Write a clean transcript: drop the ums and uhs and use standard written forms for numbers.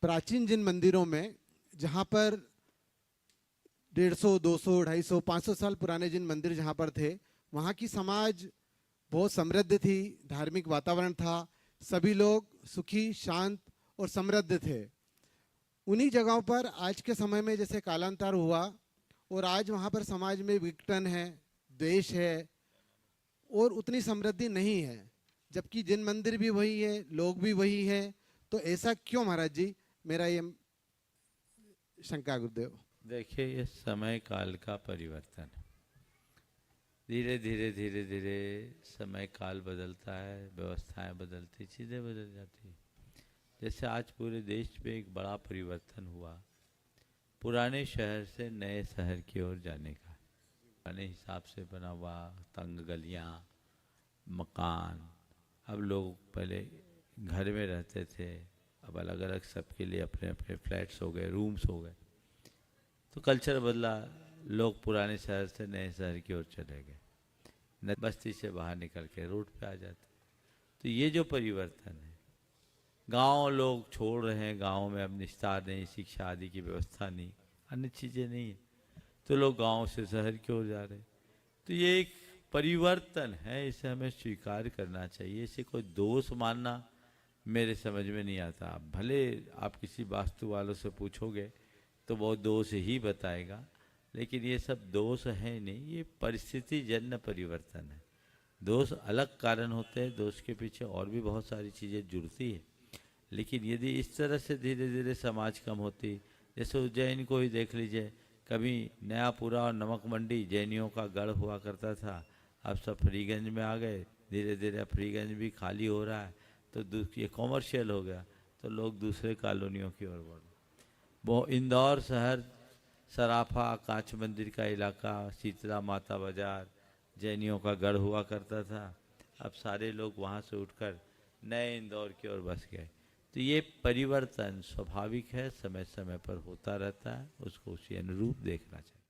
प्राचीन जिन मंदिरों में जहाँ पर 150, 200, 250, 500 साल पुराने जिन मंदिर जहाँ पर थे, वहाँ की समाज बहुत समृद्ध थी, धार्मिक वातावरण था, सभी लोग सुखी, शांत और समृद्ध थे। उन्हीं जगहों पर आज के समय में जैसे कालांतर हुआ और आज वहाँ पर समाज में विघटन है, द्वेष है और उतनी समृद्धि नहीं है, जबकि जिन मंदिर भी वही है, लोग भी वही है। तो ऐसा क्यों महाराज जी, मेरा ये शंका गुरुदेव। देखिए, ये समय काल का परिवर्तन है। धीरे धीरे धीरे धीरे समय काल बदलता है, व्यवस्थाएं बदलती, चीज़ें बदल जाती हैं। जैसे आज पूरे देश में एक बड़ा परिवर्तन हुआ, पुराने शहर से नए शहर की ओर जाने का। पुराने हिसाब से बना हुआ तंग गलियां, मकान। अब लोग पहले घर में रहते थे, अब अलग अलग सबके लिए अपने अपने फ्लैट्स हो गए, रूम्स हो गए। तो कल्चर बदला, लोग पुराने शहर से नए शहर की ओर चले गए, बस्ती से बाहर निकल के रोड पे आ जाते। तो ये जो परिवर्तन है, गांव लोग छोड़ रहे हैं, गांव में अब निस्तार नहीं, शिक्षा आदि की व्यवस्था नहीं, अन्य चीज़ें नहीं है, तो लोग गांव से शहर की ओर जा रहे हैं। तो ये एक परिवर्तन है, इसे हमें स्वीकार करना चाहिए। इसे कोई दोष मानना मेरे समझ में नहीं आता। भले आप किसी वास्तु वालों से पूछोगे तो वो दोष ही बताएगा, लेकिन ये सब दोष है नहीं, ये परिस्थिति जन्य परिवर्तन है। दोष अलग कारण होते हैं, दोष के पीछे और भी बहुत सारी चीज़ें जुड़ती है। लेकिन यदि इस तरह से धीरे धीरे समाज कम होती, जैसे उज्जैन को ही देख लीजिए, कभी नयापुरा और नमक मंडी जैनियों का गढ़ हुआ करता था, अब सब फ्रीगंज में आ गए। धीरे धीरे फ्रीगंज भी खाली हो रहा है, तो ये कॉमर्शियल हो गया, तो लोग दूसरे कॉलोनियों की ओर बढ़। वो इंदौर शहर, सराफा, कांच मंदिर का इलाका, शीतला माता बाजार जैनियों का गढ़ हुआ करता था, अब सारे लोग वहाँ से उठकर नए इंदौर की ओर बस गए। तो ये परिवर्तन स्वाभाविक है, समय समय पर होता रहता है, उसको उसी अनुरूप देखना चाहिए।